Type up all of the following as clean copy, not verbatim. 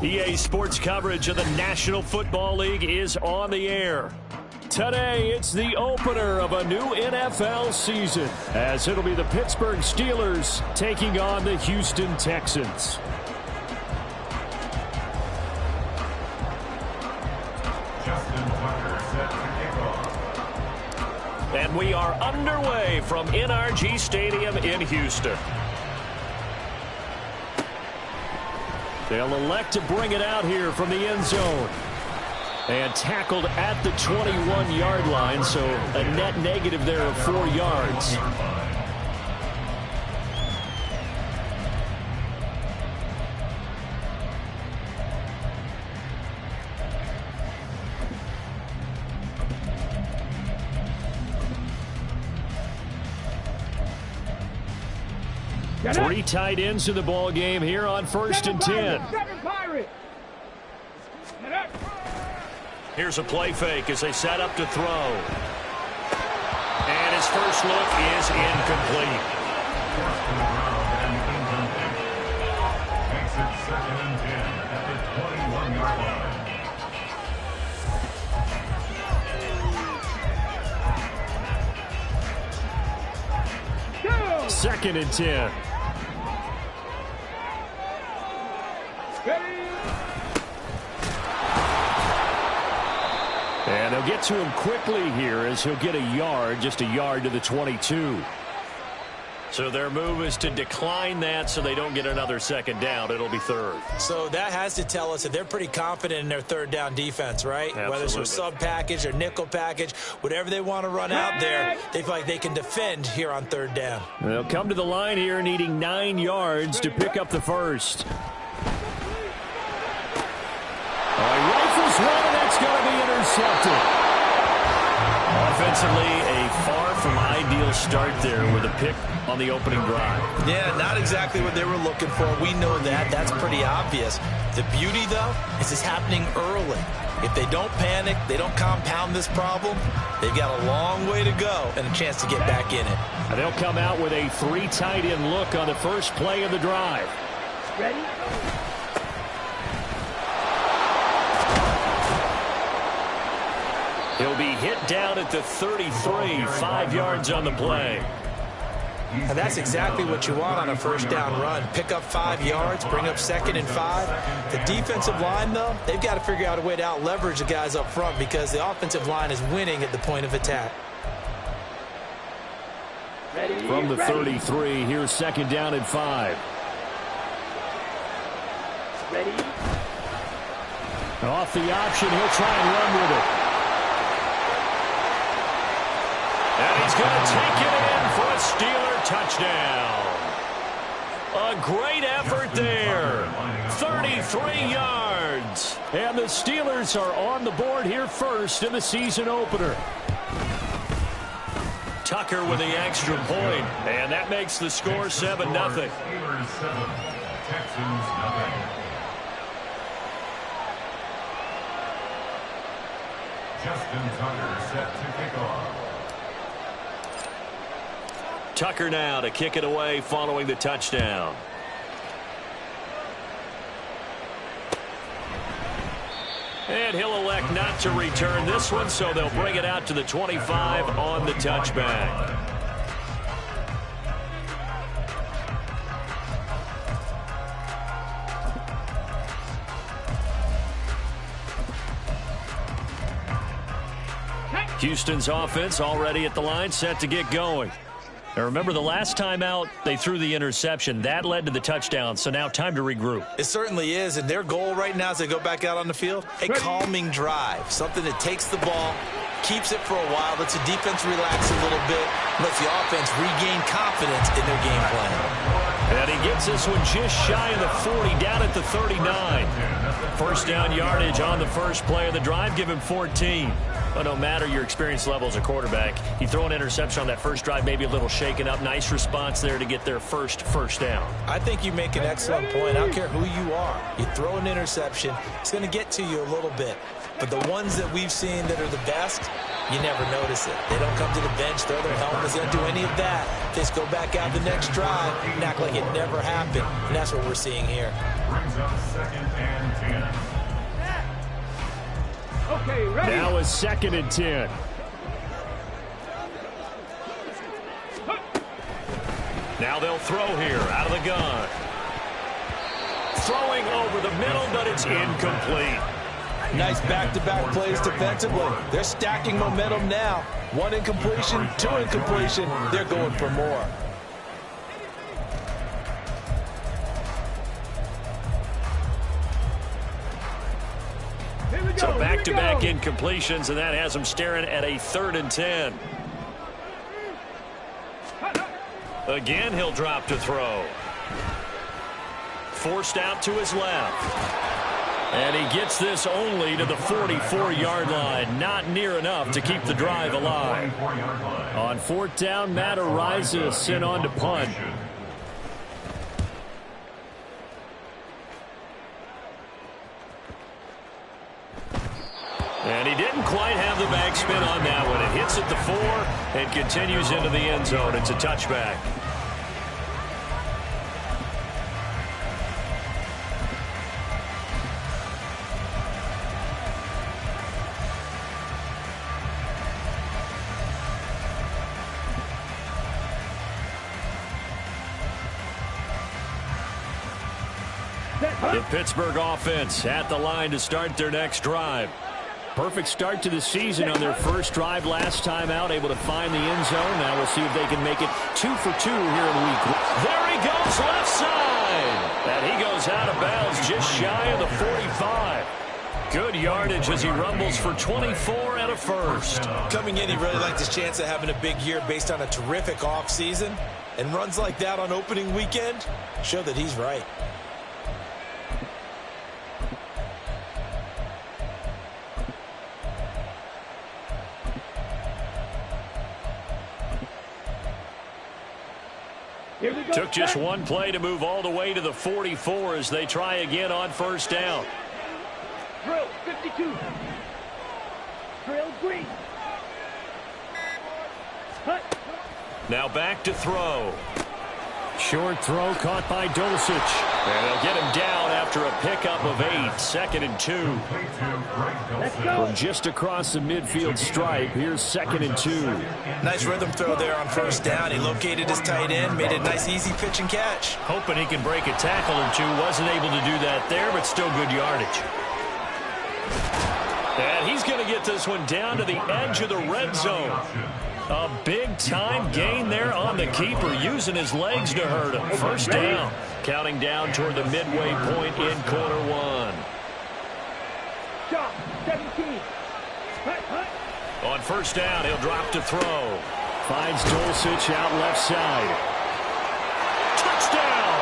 EA Sports coverage of the National Football League is on the air. Today, it's the opener of a new NFL season, as it'll be the Pittsburgh Steelers taking on the Houston Texans. And we are underway from NRG Stadium in Houston. They'll elect to bring it out here from the end zone. And tackled at the 21-yard line, so a net negative there of 4 yards. Three tight ends in the ball game here on 1st and 10. Here's a play fake as they set up to throw. And his first look is incomplete. Makes it 2nd and 10 at the 21-yard line. 2nd and 10. And they'll get to him quickly here as he'll get a yard, just a yard to the 22. So their move is to decline that so they don't get another 2nd down. It'll be 3rd. So that has to tell us that they're pretty confident in their 3rd down defense, right? Absolutely. Whether it's a sub package or nickel package, whatever they want to run out there, they feel like they can defend here on 3rd down. They'll come to the line here needing 9 yards to pick up the first. Rifles one, and that's going to be intercepted. Offensively, a far from ideal start there with a pick on the opening drive. Yeah, not exactly what they were looking for. We know that. That's pretty obvious. The beauty, though, is it's happening early. If they don't panic, they don't compound this problem, they've got a long way to go and a chance to get back in it. And they'll come out with a 3 tight end look on the first play of the drive. Ready? He'll be hit down at the 33, 5 yards on the play. And that's exactly what you want on a 1st down run. Pick up 5 yards, bring up 2nd and 5. The defensive line, though, they've got to figure out a way to out-leverage the guys up front because the offensive line is winning at the point of attack. From the 33, here's 2nd down and 5. Ready? Off the option, he'll try and run with it. And he's going to take it in for a Steeler touchdown. A great effort there. 33 yards. And the Steelers are on the board here first in the season opener. Tucker with the extra point. And that makes the score 7-0. Steelers 7, Texans 0. Justin Tucker set to kick off. Tucker now to kick it away following the touchdown. And he'll elect not to return this one, so they'll bring it out to the 25 on the touchback. Houston's offense already at the line, set to get going. Now remember, the last time out, they threw the interception. That led to the touchdown, so now time to regroup. It certainly is, and their goal right now as they go back out on the field, a calming drive, something that takes the ball, keeps it for a while, lets the defense relax a little bit, lets the offense regain confidence in their game plan. And he gets this one just shy of the 40, down at the 39. First down yardage on the first play of the drive, give him 14. But no matter your experience level as a quarterback, you throw an interception on that first drive, maybe a little shaken up. Nice response there to get their first down. I think you make an excellent point. I don't care who you are. You throw an interception, it's going to get to you a little bit. But the ones that we've seen that are the best, You never notice it. They don't come to the bench, throw their helmets, they don't do any of that. They just go back out the next drive and act like it never happened. And that's what we're seeing here. Brings up 2nd and 10. Okay, ready. Now is 2nd and 10. Now they'll throw here out of the gun. Throwing over the middle, but it's incomplete. Nice back-to-back plays defensively. They're stacking momentum now. 1 incompletion, 2 incompletion. They're going for more. So back-to-back incompletions, and that has them staring at a 3rd and 10. Again, he'll drop to throw. Forced out to his left. And he gets this only to the 44-yard line. Not near enough to keep the drive alive. On 4th down, Matt Ariza sent on to punt. And he didn't quite have the backspin on that one. It hits at the 4 and continues into the end zone. It's a touchback. The Pittsburgh offense at the line to start their next drive. Perfect start to the season on their first drive last time out, able to find the end zone. Now we'll see if they can make it 2 for 2 here in week 1. There he goes, left side. And he goes out of bounds just shy of the 45. Good yardage as he rumbles for 24 and a first. Coming in, he really liked his chance of having a big year based on a terrific offseason. And runs like that on opening weekend show that he's right. Took just one play to move all the way to the 44 as they try again on 1st down. Drill 52. Drill green. Hut. Now back to throw. Short throw caught by Dulcich. And they'll get him down after a pickup of 8. 2nd and 2. Let's go. From just across the midfield stripe, here's 2nd and 2. Nice rhythm throw there on 1st down. He located his tight end, made a nice easy pitch and catch. Hoping he can break a tackle or two. Wasn't able to do that there, but still good yardage. And he's going to get this one down to the edge of the red zone. A big-time gain there on the keeper, using his legs to hurt him. 1st down. Counting down toward the midway point in quarter 1. Shot 17. Hut. On 1st down, he'll drop to throw. Finds Dulcich out left side. Touchdown!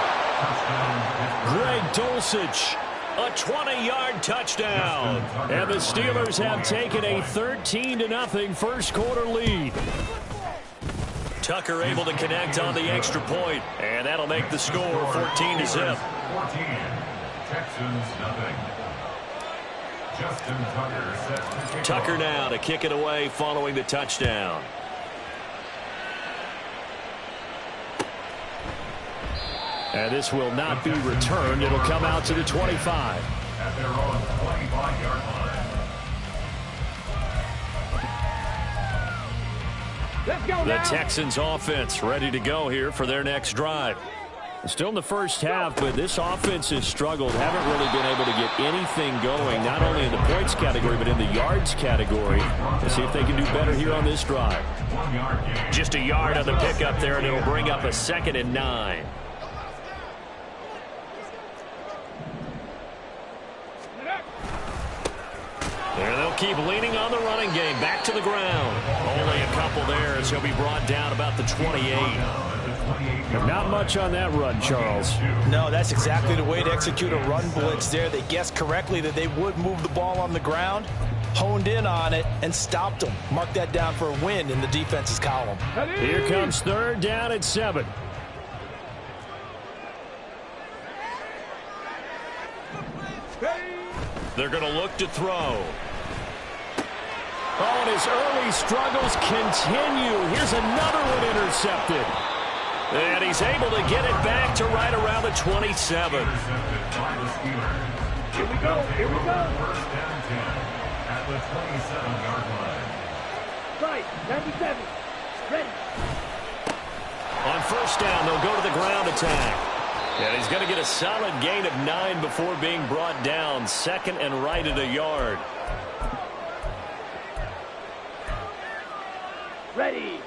Greg Dulcich. A 20-yard touchdown. And the Steelers have taken a 13-0 first quarter lead. Tucker able to connect on the extra point, and that'll make the score 14-0. 14. Texans nothing. Justin Tucker set to kick Tucker off. now to kick it away following the touchdown. And this will not be returned. It'll come out to the 25. At their own 25-yard line. Let's go The now. Texans offense ready to go here for their next drive. Still in the first half, but this offense has struggled. Haven't really been able to get anything going, not only in the points category, but in the yards category. Let's see if they can do better here on this drive. 1 yard gain. Just a yard on the pickup there, and it'll bring up a 2nd and 9. There they'll keep leaning on the running game. Back to the ground. Only a couple there as he'll be brought down about the 28. Not much on that run, Charles. No, that's exactly the way to execute a run blitz there. They guessed correctly that they would move the ball on the ground, honed in on it, and stopped them. Mark that down for a win in the defense's column. Here comes 3rd down at 7. They're going to look to throw. Oh, and his early struggles continue. Here's another one intercepted. And he's able to get it back to right around the 27. Here we go. Here we go. First down 10 at the 27-yard line. Right. 97. Ready. On first down, they'll go to the ground attack. And he's going to get a solid gain of 9 before being brought down. Second and right at a yard. Ready.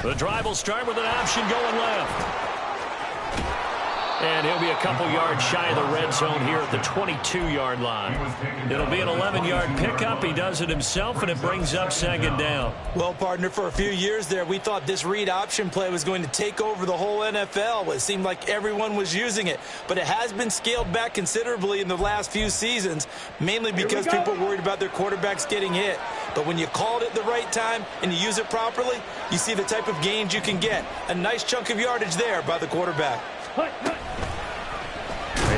The drive will start with an option going left. And he'll be a couple yards shy of the red zone here at the 22-yard line. It'll be an 11-yard pickup. He does it himself, and it brings up second down. Well, partner, for a few years there, we thought this read option play was going to take over the whole NFL. It seemed like everyone was using it. But it has been scaled back considerably in the last few seasons, mainly because people worried about their quarterbacks getting hit. But when you call it at the right time and you use it properly, you see the type of gains you can get. A nice chunk of yardage there by the quarterback.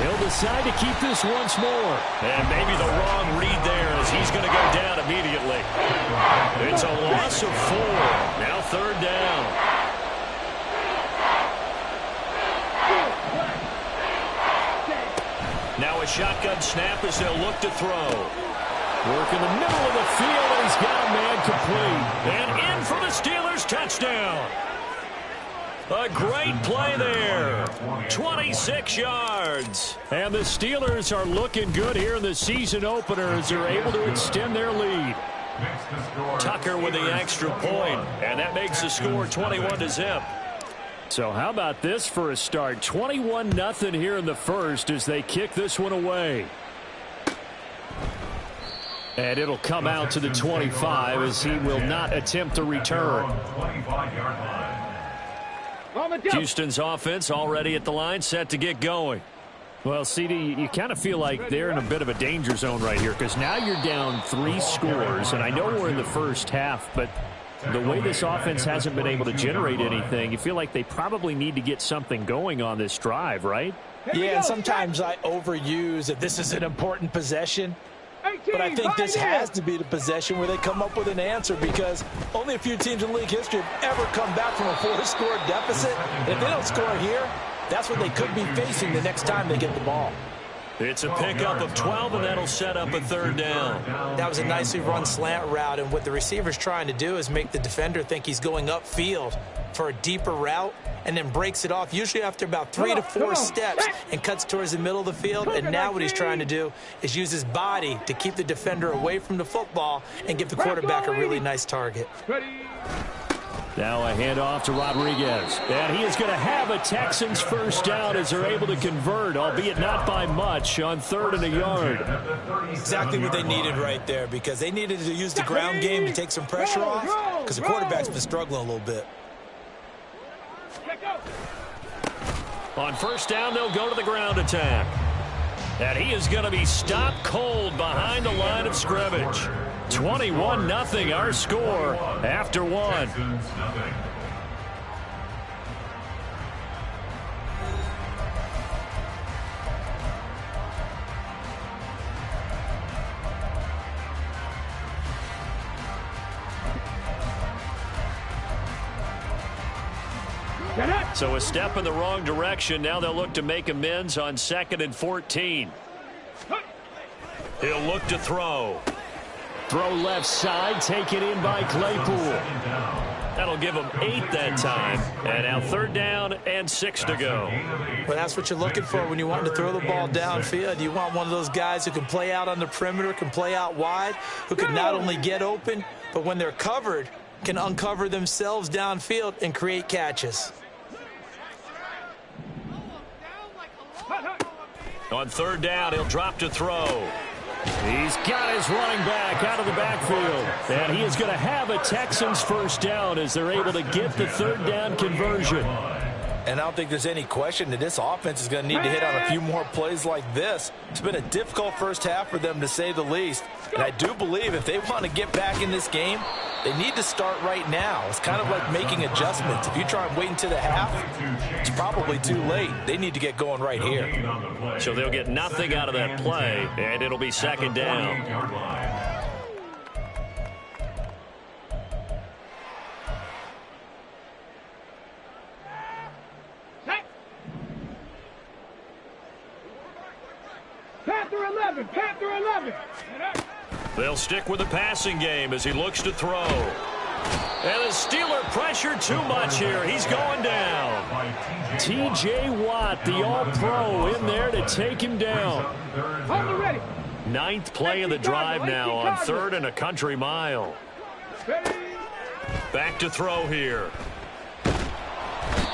He'll decide to keep this once more. And maybe the wrong read there as he's going to go down immediately. It's a loss of 4. Now third down. Now a shotgun snap as they'll look to throw. Work in the middle of the field, and he's got a man complete. And in for the Steelers touchdown. A great play there. 26 yards. And the Steelers are looking good here in the season opener as they're able to extend their lead. Tucker with the extra point, and that makes the score 21-0. So how about this for a start? 21-0 here in the first as they kick this one away. And it'll come out to the 25 as he will not attempt to return. Houston's offense already at the line, set to get going. Well, CD, you kind of feel like they're in a bit of a danger zone right here because now you're down 3 scores, and I know we're in the first half, but the way this offense hasn't been able to generate anything, you feel like they probably need to get something going on this drive, right? Yeah, and sometimes I overuse that this is an important possession. But I think this has to be the possession where they come up with an answer because only a few teams in league history have ever come back from a 4-score deficit. And if they don't score here, that's what they could be facing the next time they get the ball. It's a pickup of 12, and that'll set up a third down. That was a nicely run slant route, and what the receiver's trying to do is make the defender think he's going upfield for a deeper route and then breaks it off, usually after about 3 to 4 steps, and cuts towards the middle of the field. And now what he's trying to do is use his body to keep the defender away from the football and give the quarterback a really nice target. Now a handoff to Rodriguez. And he is going to have a Texans first down as they're able to convert, albeit not by much, on 3rd and a yard. Exactly what they needed right there because they needed to use the ground game to take some pressure off because the quarterback's been struggling a little bit. On first down, they'll go to the ground attack. And he is going to be stopped cold behind the line of scrimmage. 21-0 our score after 1. So a step in the wrong direction. Now they'll look to make amends on 2nd and 14. He'll look to throw. Throw left side, taken in by Claypool. That'll give him 8 that time. And now 3rd down and 6 to go. Well, that's what you're looking for when you want to throw the ball downfield. You want one of those guys who can play out on the perimeter, can play out wide, who can not only get open, but when they're covered, can uncover themselves downfield and create catches. On 3rd down, he'll drop to throw. He's got his running back out of the backfield. And he is going to have a Texans first down as they're able to get the 3rd down conversion. And I don't think there's any question that this offense is going to need to hit on a few more plays like this. It's been a difficult first half for them, to say the least. And I do believe if they want to get back in this game, they need to start right now. It's kind of like making adjustments. If you try and wait until the half, it's probably too late. They need to get going right here. So they'll get nothing out of that play, and it'll be second down. Panther 11. They'll stick with the passing game as he looks to throw. And the Steeler pressure too much here. He's going down. T.J. Watt, the All-Pro, in there to take him down. Hold it ready. Ninth play of the drive now on 3rd and a country mile. Back to throw here.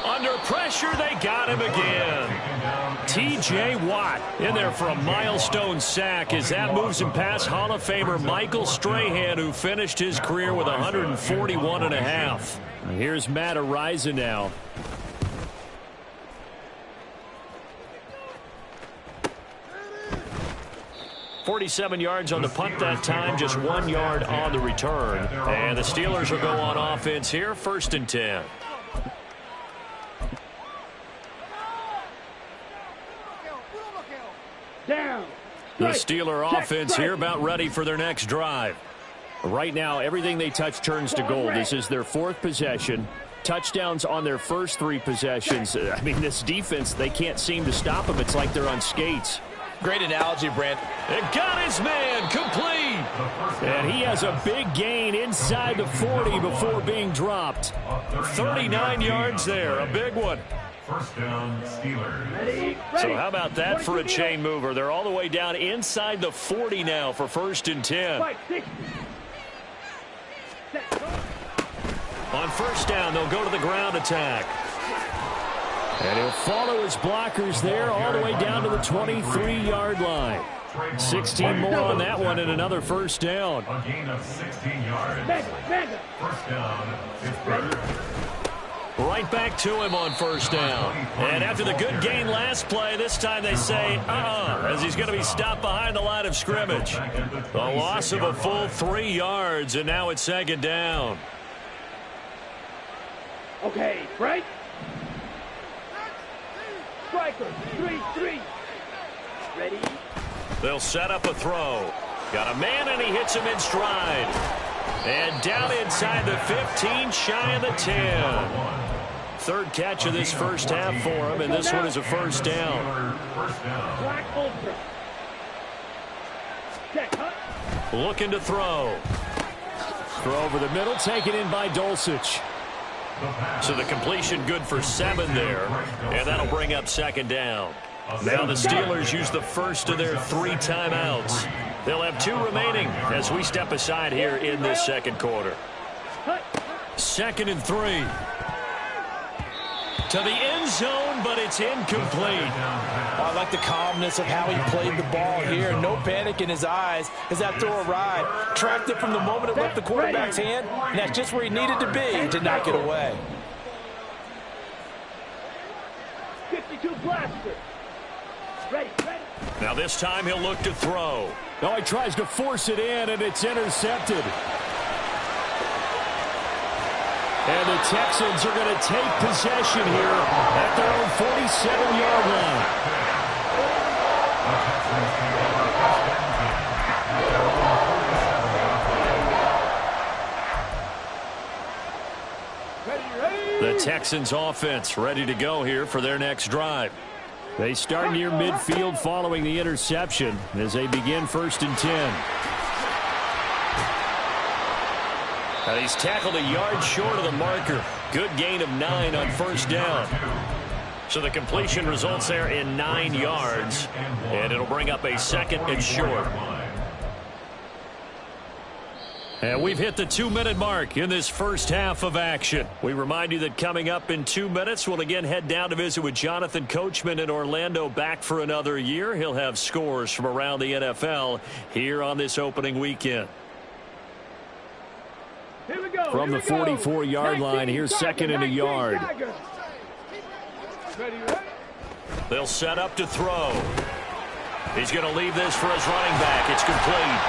Under pressure, they got him again. T.J. Watt in there for a milestone sack as that moves him past Hall of Famer Michael Strahan, who finished his career with 141.5. Here's Matt Ariza now. .47 yards on the punt that time, just 1 yard on the return. And the Steelers will go on offense here, 1st and 10. Down. The Steeler offense here about ready for their next drive. Right now, everything they touch turns to gold. This is their 4th possession. Touchdowns on their first 3 possessions. I mean, this defense, they can't seem to stop them. It's like they're on skates. Great analogy, Brent. It got his man complete. And he has a big gain inside the 40 before being dropped. 39 yards there, a big one. First down, Steelers. Ready. So how about that for a chain mover? They're all the way down inside the 40 now for 1st and 10. On 1st down, they'll go to the ground attack. And he'll follow his blockers there all the way down to the 23-yard line. 16 more on that one and another 1st down. A gain of 16 yards. First down, Pittsburgh. Right back to him on 1st down. And after the good gain last play, this time they say, as he's going to be stopped behind the line of scrimmage. A loss of a full 3 yards, and now it's 2nd down. Okay, right. Striker, 3-3. Ready. They'll set up a throw. Got a man, and he hits him in stride. And down inside the 15, shy of the 10. 3rd catch of this first half for him, and this one is a 1st down. Black Ultra. Check, huh? Looking to throw. Throw over the middle, taken in by Dulcich. So the completion good for 7 there, and that'll bring up 2nd down. Now the Steelers use the first of their 3 timeouts. They'll have 2 remaining as we step aside here in this 2nd quarter. 2nd and 3. To the end zone, but it's incomplete. I like the calmness of how he played the ball here. No panic in his eyes as that throw arrived. Tracked it from the moment it left the quarterback's hand, and that's just where he needed to be to knock it away. 52 blaster. Ready. Now this time he'll look to throw. Oh, he tries to force it in, and it's intercepted. And the Texans are going to take possession here at their own 47-yard line. The Texans offense ready to go here for their next drive. They start near midfield following the interception as they begin 1st and 10. Now he's tackled a yard short of the marker. Good gain of 9 on 1st down. So the completion results there in 9 yards, and it'll bring up a 2nd and short. And we've hit the 2-minute mark in this first half of action. We remind you that coming up in 2 minutes, we'll again head down to visit with Jonathan Coachman in Orlando, back for another year. He'll have scores from around the NFL here on this opening weekend. Here we go. From the 44-yard line, here's 2nd and a yard. They'll set up to throw. He's going to leave this for his running back. It's complete.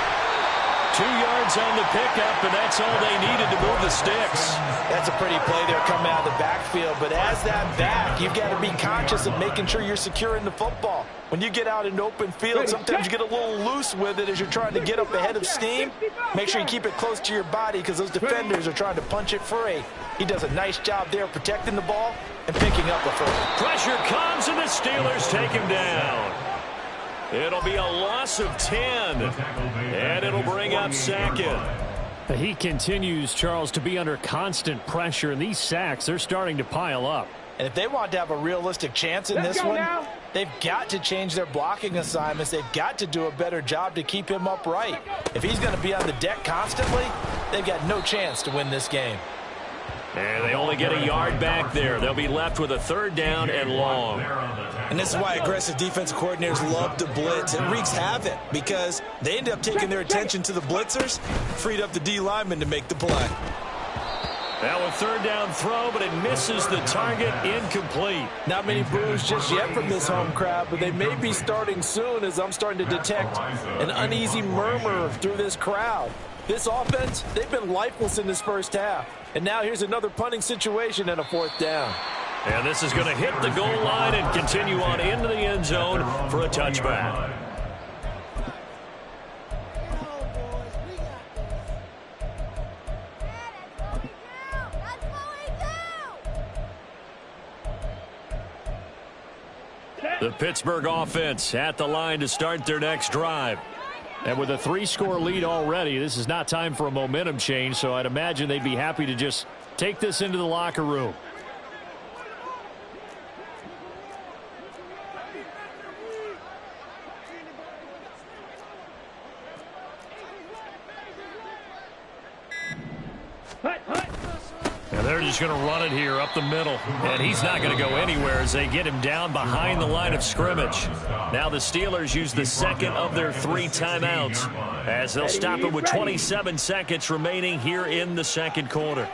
2 yards on the pickup, and that's all they needed to move the sticks. That's a pretty play there coming out of the backfield, but as that back, you've got to be conscious of making sure you're securing the football. When you get out in open field, sometimes you get a little loose with it as you're trying to get up ahead of steam. Make sure you keep it close to your body because those defenders are trying to punch it free. He does a nice job there protecting the ball and picking up the first. Pressure comes, and the Steelers take him down. It'll be a loss of 10, and it'll bring up second. He continues, Charles, to be under constant pressure, and these sacks, they're starting to pile up. And if they want to have a realistic chance in this one, they've got to change their blocking assignments. They've got to do a better job to keep him upright. If he's going to be on the deck constantly, they've got no chance to win this game. And they only get a yard back there. They'll be left with a 3rd down and long. And this is why aggressive defensive coordinators love to blitz. It wreaks havoc because they end up taking their attention to the blitzers, freed up the D lineman to make the play. Now a 3rd down throw, but it misses the target, incomplete. Not many boos just yet from this home crowd, but they may be starting soon as I'm starting to detect an uneasy murmur through this crowd. This offense, they've been lifeless in this first half. And now here's another punting situation and a 4th down. And this is going to hit the goal line and continue on into the end zone for a touchback. The Pittsburgh offense at the line to start their next drive. And with a 3-score lead already, this is not time for a momentum change, so I'd imagine they'd be happy to just take this into the locker room. And they're just going to run it here up the middle. And he's not going to go anywhere as they get him down behind the line of scrimmage. Now the Steelers use the 2nd of their 3 timeouts as they'll stop it with 27 seconds remaining here in the 2nd quarter.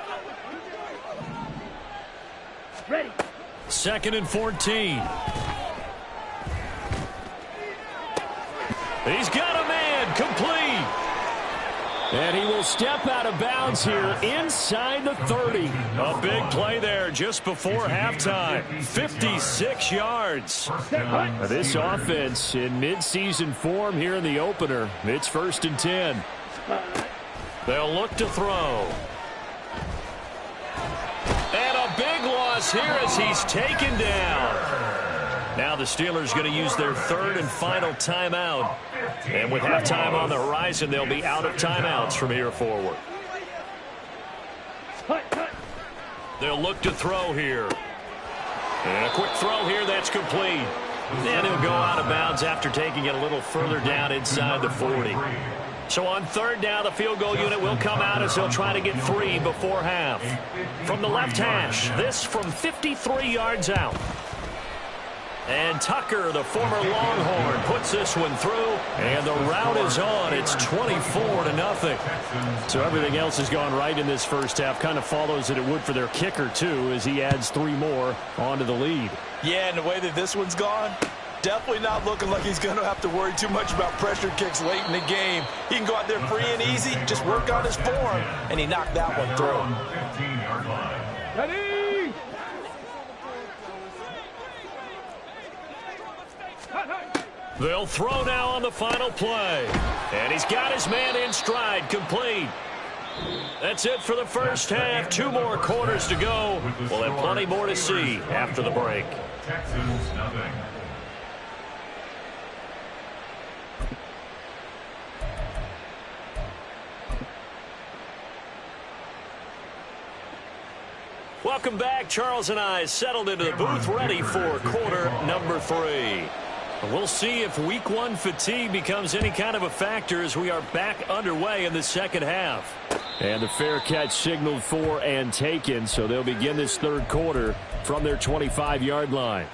Ready. 2nd and 14. He's got a man, complete. And he will step out of bounds here inside the 30. A big play there just before halftime. 56 yards. This offense in midseason form here in the opener. It's 1st and 10. They'll look to throw. And a big loss here as he's taken down. Now the Steelers going to use their 3rd and final timeout. And with halftime on the horizon, they'll be out of timeouts from here forward. They'll look to throw here. And a quick throw here that's complete. And he'll go out of bounds after taking it a little further down inside the 40. So on 3rd down, the field goal unit will come out as they'll try to get 3 before half. From the left hash, this from 53 yards out. And Tucker, the former Longhorn, puts this one through, and the route is on. It's 24-0. So everything else has gone right in this first half. Kind of follows that it would for their kicker, too, as he adds 3 more onto the lead. Yeah, and the way that this one's gone, definitely not looking like he's going to have to worry too much about pressure kicks late in the game. He can go out there free and easy, just work on his form, and he knocked that one through. Ready. They'll throw now on the final play. And he's got his man in stride, complete. That's it for the first half. 2 more quarters to go. We'll have plenty more to see after the break. Texans nothing. Welcome back. Charles and I settled into the booth ready for quarter number 3. We'll see if week 1 fatigue becomes any kind of a factor as we are back underway in the second half. And the fair catch signaled for and taken, so they'll begin this 3rd quarter from their 25-yard line.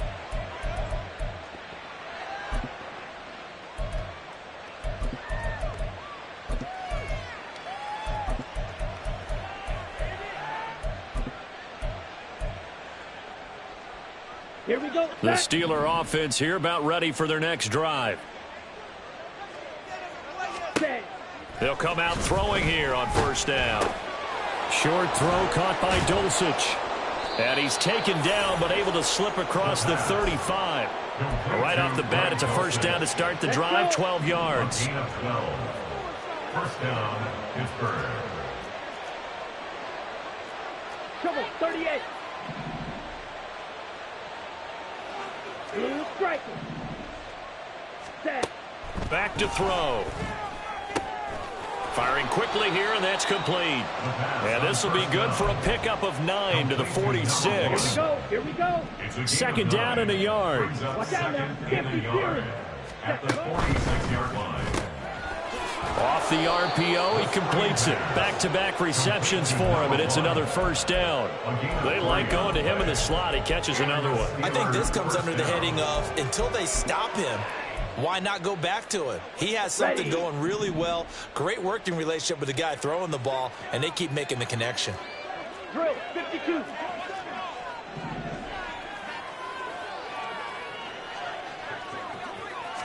Here we go. The Steeler offense here about ready for their next drive. Set. They'll come out throwing here on first down. Short throw caught by Dulcich. And he's taken down but able to slip across the 35. Right off the bat, it's a first down to start the drive, 12 yards. First down, Pittsburgh. Trouble, 38. Blue striker. Set. Back to throw. Firing quickly here, and that's complete. And this will be good for a pickup of 9 to the 46. Here we go. Second down and a yard. Watch out now. 50 series. At the 46-yard line. Off the RPO, he completes it. Back-to-back receptions for him, and it's another first down. They like going to him in the slot. He catches another one. I think this comes under the heading of until they stop him, why not go back to him? He has something going really well. Great working relationship with the guy throwing the ball, and they keep making the connection. Drill, 52.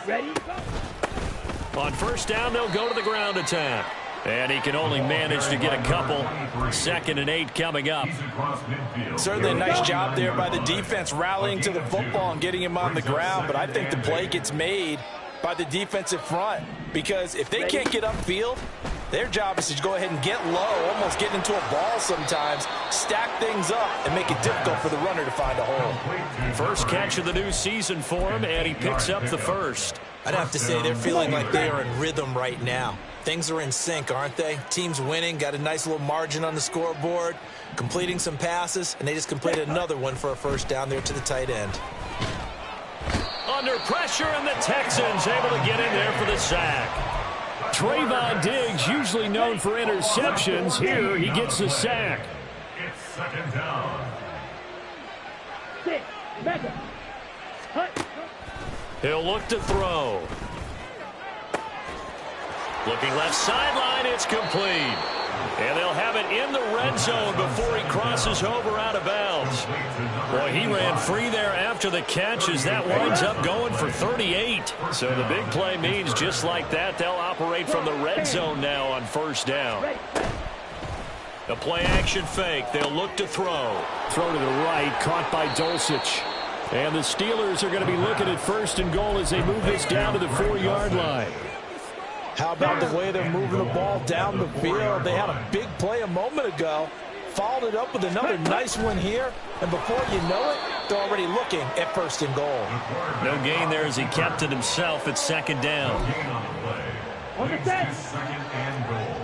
Ready? On first down, they'll go to the ground attack. And he can only manage to get a couple. 2nd and 8 coming up. Certainly a nice job there by the defense rallying to the football and getting him on the ground, but I think the play gets made by the defensive front because if they can't get upfield, their job is to go ahead and get low, almost get into a ball sometimes, stack things up, and make it difficult for the runner to find a hole. First catch of the new season for him, and he picks up the first. I'd have to say they're feeling like they are in rhythm right now. Things are in sync, aren't they? Team's winning, got a nice little margin on the scoreboard, completing some passes, and they just completed another one for a first down there to the tight end. Under pressure, and the Texans able to get in there for the sack. Trayvon Diggs, usually known for interceptions. Here, he gets the sack. It's second down. 6. Mega. Hut. He'll look to throw. Looking left sideline, it's complete. And they'll have it in the red zone before he crosses over out of bounds. Boy, he ran free there after the catch as that winds up going for 38. So the big play means just like that, they'll operate from the red zone now on first down. The play action fake. They'll look to throw. Throw to the right, caught by Dulcich. And the Steelers are going to be looking at first and goal as they move this down to the 4-yard line. How about the way they're moving the ball down the field? They had a big play a moment ago, followed it up with another nice one here, and before you know it, they're already looking at first and goal. No gain there as he kept it himself at second down. On the set. Second and goal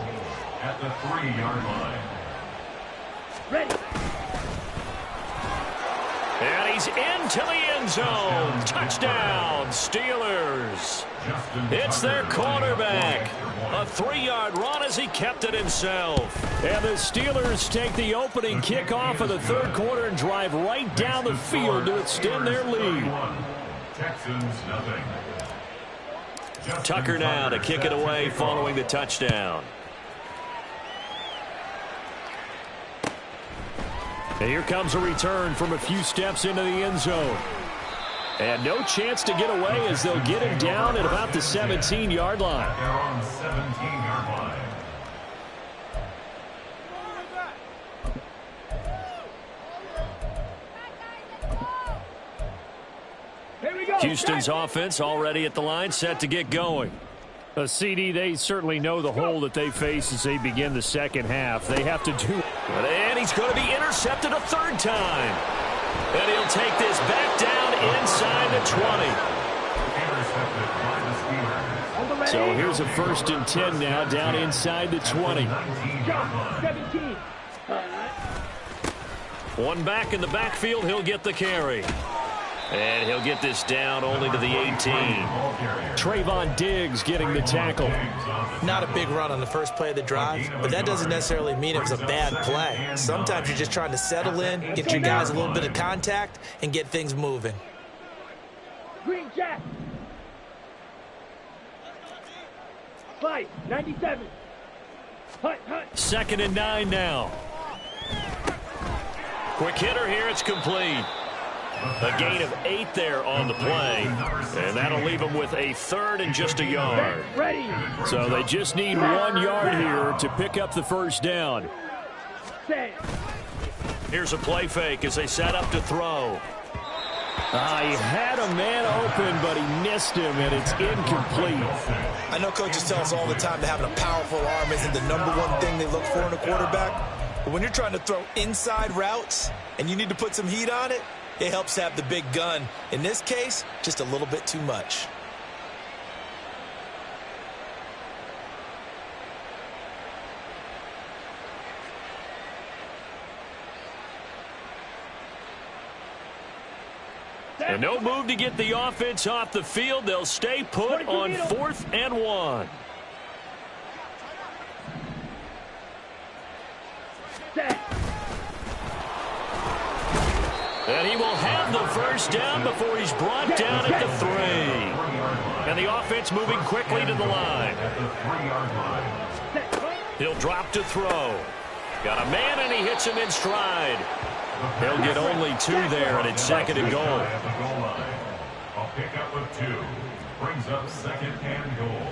at the 3-yard line. Ready. And he's into the end zone. Touchdown, Steelers. It's their quarterback. A 3-yard run as he kept it himself. And the Steelers take the opening kickoff of the third quarter and drive right down the field to extend their lead. Texans nothing. Tucker now to kick it away following the touchdown. And here comes a return from a few steps into the end zone. And no chance to get away as they'll get him down at about the 17-yard line. They're on the 17-yard line. Here we go. Houston's offense already at the line, set to get going. CD, they certainly know the hole that they face as they begin the second half. They have to do it. And he's going to be intercepted a third time. And he'll take this back down inside the 20. Intercepted by the Steelers. So here's a 1st and 10 now, down inside the 20. 17. One back in the backfield, he'll get the carry. And he'll get this down only to the 18. Trayvon Diggs getting the tackle. Not a big run on the first play of the drive, but that doesn't necessarily mean it was a bad play. Sometimes you're just trying to settle in, get your guys a little bit of contact, and get things moving. Green Jack. 5. 97. Hut. 2nd and 9 now. Quick hitter here, it's complete. A gain of 8 there on the play, and that'll leave them with a 3rd and just a yard. Ready. So they just need 1 yard here to pick up the first down. Set. Here's a play fake as they set up to throw. He had a man open, but he missed him, and it's incomplete. I know coaches tell us all the time that having a powerful arm isn't the #1 thing they look for in a quarterback. But when you're trying to throw inside routes and you need to put some heat on it, it helps have the big gun. In this case, just a little bit too much. And no move to get the offense off the field. They'll stay put on 4th and 1. Set. And he will have the first down before he's brought down at the 3. And the offense moving quickly to the line. He'll drop to throw. Got a man, and he hits him in stride. He'll get only 2 there, and it's 2nd and goal. A pickup of 2 brings up 2nd and goal.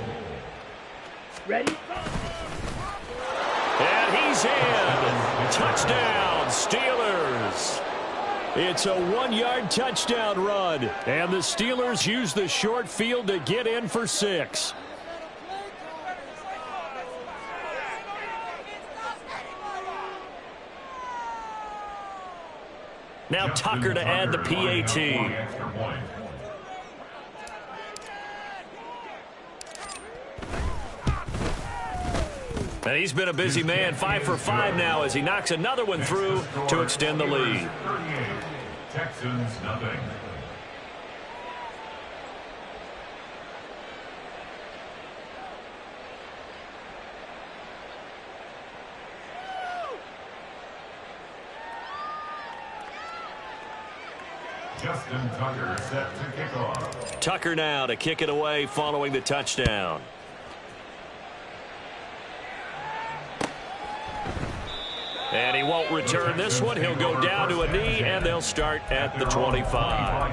Ready. And he's in. Touchdown, Steelers. It's a 1-yard touchdown run, and the Steelers use the short field to get in for 6. Now Tucker to add the PAT. And he's been a busy man, 5 for 5 now as he knocks another one through to extend the lead. Texans nothing. Justin Tucker set to kick off. Tucker now to kick it away following the touchdown. And he won't return this one. He'll go down to a knee, and they'll start at the 25.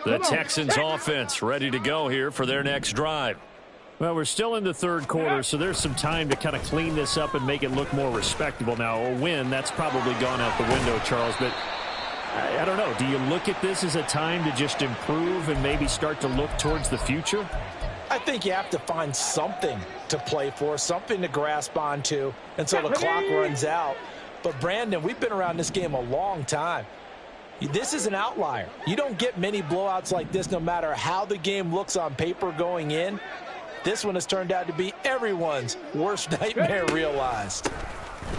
The Texans offense ready to go here for their next drive. Well, we're still in the 3rd quarter, so there's some time to kind of clean this up and make it look more respectable. Now, a win, that's probably gone out the window, Charles, but I don't know. Do you look at this as a time to just improve and maybe start to look towards the future? I think you have to find something to play for, something to grasp onto until the clock runs out. But, Brandon, we've been around this game a long time. This is an outlier. You don't get many blowouts like this no matter how the game looks on paper going in. This one has turned out to be everyone's worst nightmare realized.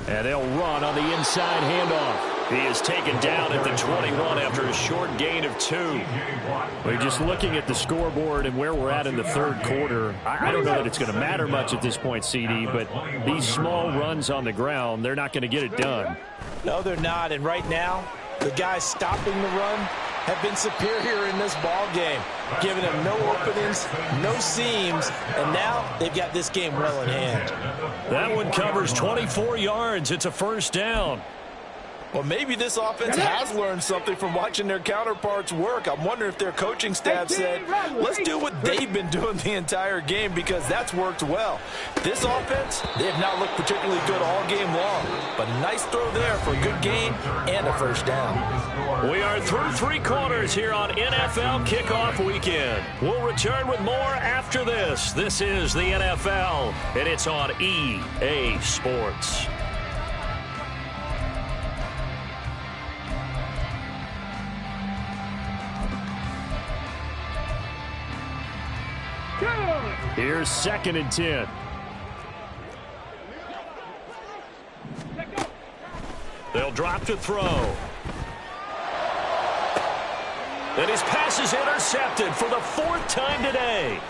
And they'll run on the inside handoff. He is taken down at the 21 after a short gain of 2. We're just looking at the scoreboard and where we're at in the 3rd quarter. I don't know that it's going to matter much at this point, CD, but these small runs on the ground, they're not going to get it done. No, they're not. And right now, the guys stopping the run have been superior in this ball game, giving them no openings, no seams, and now they've got this game well in hand. That one covers 24 yards. It's a first down. Well, maybe this offense has learned something from watching their counterparts work. I'm wondering if their coaching staff said, let's do what they've been doing the entire game because that's worked well. This offense, they have not looked particularly good all game long, but nice throw there for a good gain and a first down. We are through 3 quarters here on NFL Kickoff Weekend. We'll return with more after this. This is the NFL, and it's on EA Sports. Here's 2nd and 10. They'll drop to throw. And his pass is intercepted for the 4th time today.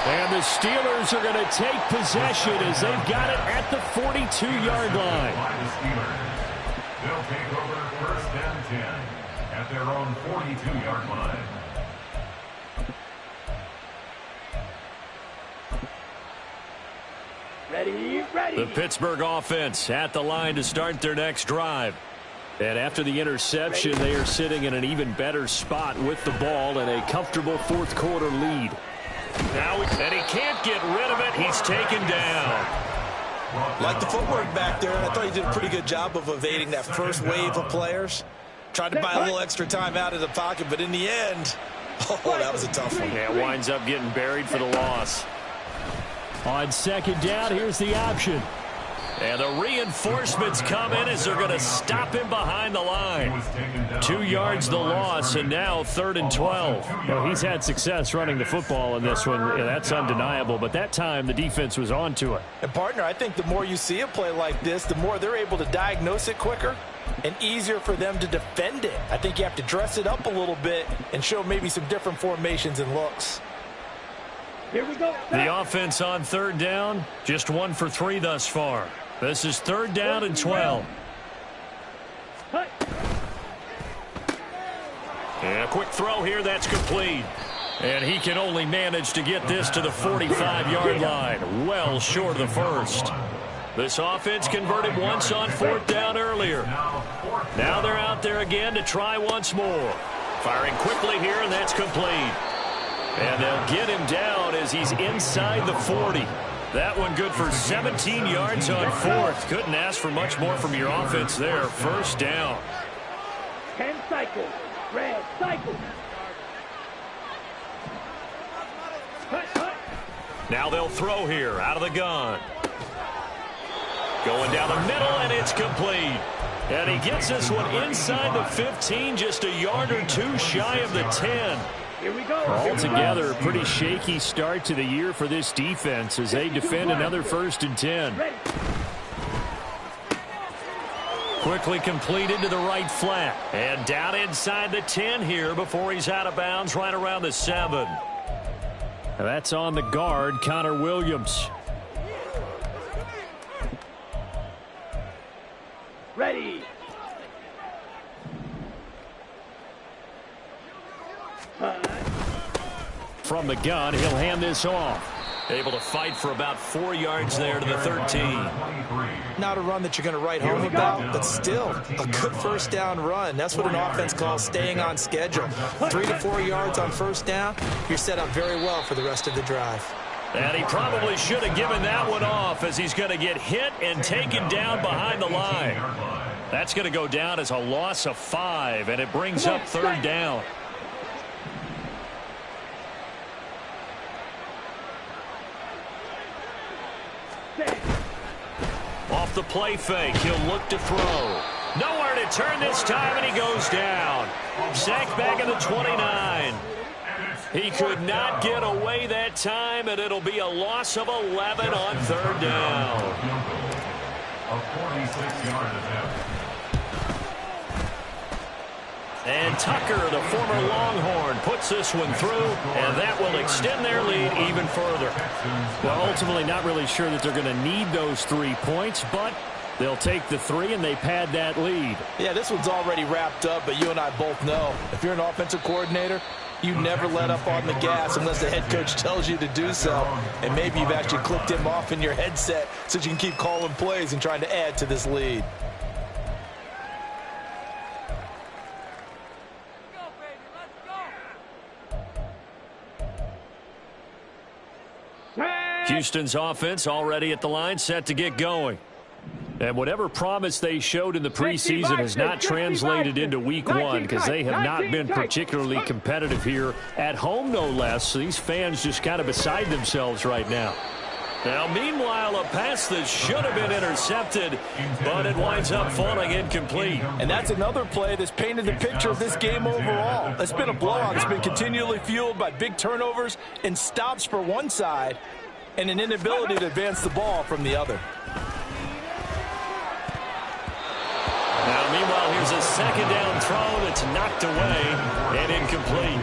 And the Steelers are going to take possession as they've got it at the 42-yard line. They'll take over 1st and 10 at their own 42-yard line. Ready, ready. The Pittsburgh offense at the line to start their next drive. And after the interception, they are sitting in an even better spot with the ball and a comfortable 4th quarter lead. Now, and he can't get rid of it. He's taken down. Like the footwork back there, I thought he did a pretty good job of evading that first wave of players. Tried to buy a little extra time out of the pocket, but in the end, oh, that was a tough one. Yeah, winds up getting buried for the loss. On 2nd down, here's the option. And the reinforcements come in as they're going to stop him behind the line. 2 yards the loss, and now 3rd and 12. Well, he's had success running the football in this one. Yeah, that's undeniable, but that time the defense was on to it. And, partner, I think the more you see a play like this, the more they're able to diagnose it quicker and easier for them to defend it. I think you have to dress it up a little bit and show maybe some different formations and looks. Here we go. The offense on 3rd down, just 1 for 3 thus far. This is 3rd down and 12. And a quick throw here, that's complete. And he can only manage to get this to the 45-yard line, well short of the first. This offense converted once on 4th down earlier. Now they're out there again to try once more. Firing quickly here, and that's complete. And they'll get him down as he's inside the 40. That one good for 17 yards on 4th. Couldn't ask for much more from your offense there. 1st down. 10 cycles. Red cycle. Now they'll throw here out of the gun. Going down the middle, and it's complete. And he gets this one inside the 15, just a yard or 2 shy of the 10. Here we go. Altogether, a pretty shaky start to the year for this defense as they defend another 1st and 10. Ready. Quickly completed to the right flat. And down inside the 10 here before he's out of bounds right around the 7. That's on the guard, Connor Williams. Ready. From the gun, he'll hand this off. Able to fight for about 4 yards there to the 13. Not a run that you're going to write home about, but still a good 1st down run. That's what an offense calls staying on schedule. 3 to 4 yards on 1st down, you're set up very well for the rest of the drive. And he probably should have given that one off as he's going to get hit and taken down behind the line. That's going to go down as a loss of 5, and it brings up 3rd down. Off the play fake, he'll look to throw. Nowhere to turn this time, and he goes down. Sacked back at the 29. He could not get away that time, and it'll be a loss of 11 on 3rd down. A 46-yard attempt. And Tucker, the former Longhorn, puts this one through, and that will extend their lead even further. Well, ultimately not really sure that they're going to need those 3 points, but they'll take the 3 and they pad that lead. Yeah, this one's already wrapped up, but you and I both know if you're an offensive coordinator, you never let up on the gas unless the head coach tells you to do so. And maybe you've actually clicked him off in your headset so you can keep calling plays and trying to add to this lead. Houston's offense already at the line, set to get going. And whatever promise they showed in the preseason has not translated into week 1 because they have not been particularly competitive here at home, no less. So these fans just kind of beside themselves right now. Now, meanwhile, a pass that should have been intercepted, but it winds up falling incomplete. And that's another play that's painted the picture of this game overall. It's been a blowout. It's been continually fueled by big turnovers and stops for one side and an inability to advance the ball from the other. Now, Meanwhile, here's a second down throw that's knocked away and incomplete.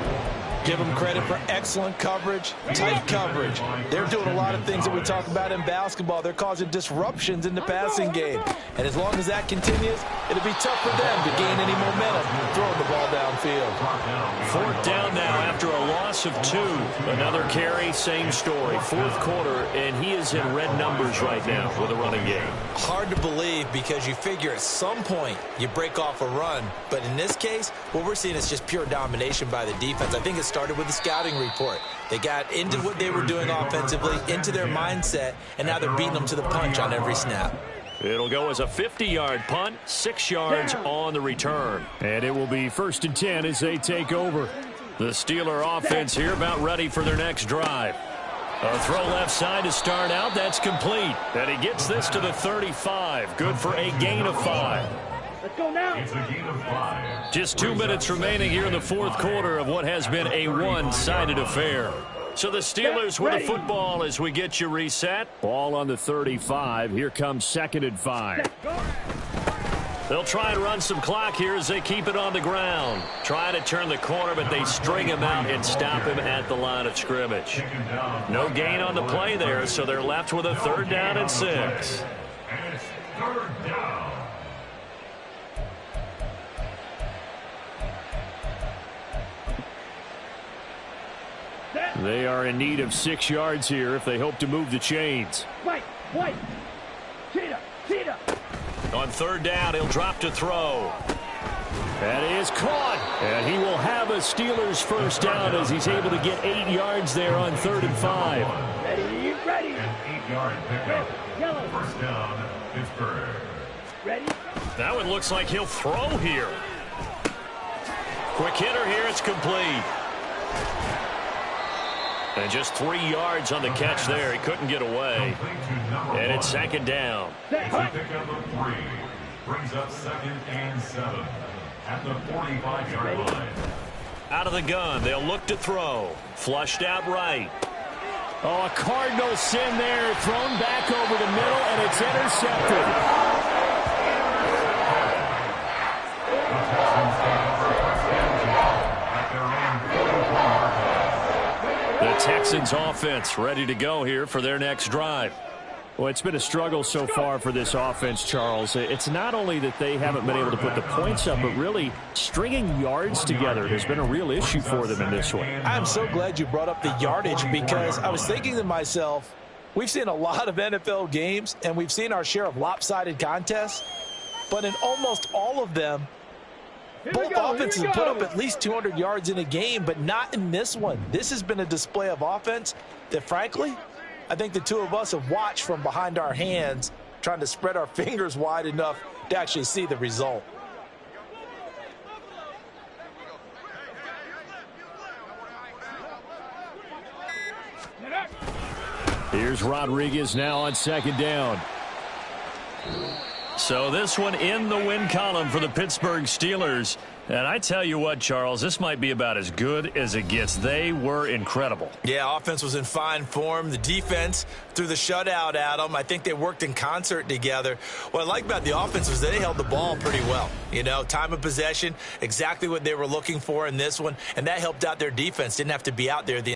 Give them credit for excellent coverage, tight coverage. They're doing a lot of things that we talk about in basketball. They're causing disruptions in the passing game. And as long as that continues, it'll be tough for them to gain any momentum throwing the ball downfield. Fourth down now after a loss of 2. Another carry, same story. Fourth quarter, and he is in red numbers right now with a running game. Hard to believe because you figure at some point you break off a run. But in this case, what we're seeing is just pure domination by the defense. I think it started with the scouting report. They got into what they were doing offensively, into their mindset, and now they're beating them to the punch on every snap. It'll go as a 50-yard punt, 6 yards on the return. And it will be 1st and 10 as they take over. The Steeler offense here about ready for their next drive. A throw left side to start out. That's complete. And he gets this to the 35. Good for a gain of 5. Let's go now. It's a gain of 5. Just 2 minutes remaining here in the fourth quarter of what has been a one-sided affair. So the Steelers with the football as we get you reset. Ball on the 35. Here comes 2nd and 5. They'll try and run some clock here as they keep it on the ground. Try to turn the corner, but they string him out and stop him at the line of scrimmage. No gain on the play there, so they're left with a 3rd down and 6. And it's 3rd down. They are in need of 6 yards here if they hope to move the chains. White. Cheetah. On 3rd down, he'll drop to throw. That is caught. And he will have a Steelers 1st down as he's able to get 8 yards there on 3rd and 5. Ready. An 8-yard pickup. Yellow. 1st down, Pittsburgh. Ready. That one looks like he'll throw here. Quick hitter here, it's complete. And just 3 yards on the catch there. He couldn't get away. And it's 2nd down. It's a pickup of 3. Brings up 2nd and 7 at the 45-yard line. Out of the gun, they'll look to throw. Flushed out right. Oh, a cardinal sin there. Thrown back over the middle, and it's intercepted. The Texans offense ready to go here for their next drive. Well, it's been a struggle so far for this offense, Charles. It's not only that they haven't been able to put the points up, but really stringing yards together has been a real issue for them in this one. I'm so glad you brought up the yardage because I was thinking to myself, we've seen a lot of NFL games and we've seen our share of lopsided contests, but in almost all of them, both offenses have put up at least 200 yards in a game, but not in this one. This has been a display of offense that, frankly, I think the two of us have watched from behind our hands, trying to spread our fingers wide enough to actually see the result. Here's Rodriguez now on 2nd down. So this one in the win column for the Pittsburgh Steelers. And I tell you what, Charles, this might be about as good as it gets. They were incredible. Yeah, offense was in fine form. The defense threw the shutout at them. I think they worked in concert together. What I like about the offense was they held the ball pretty well. You know, time of possession, exactly what they were looking for in this one. And that helped out their defense. Didn't have to be out there the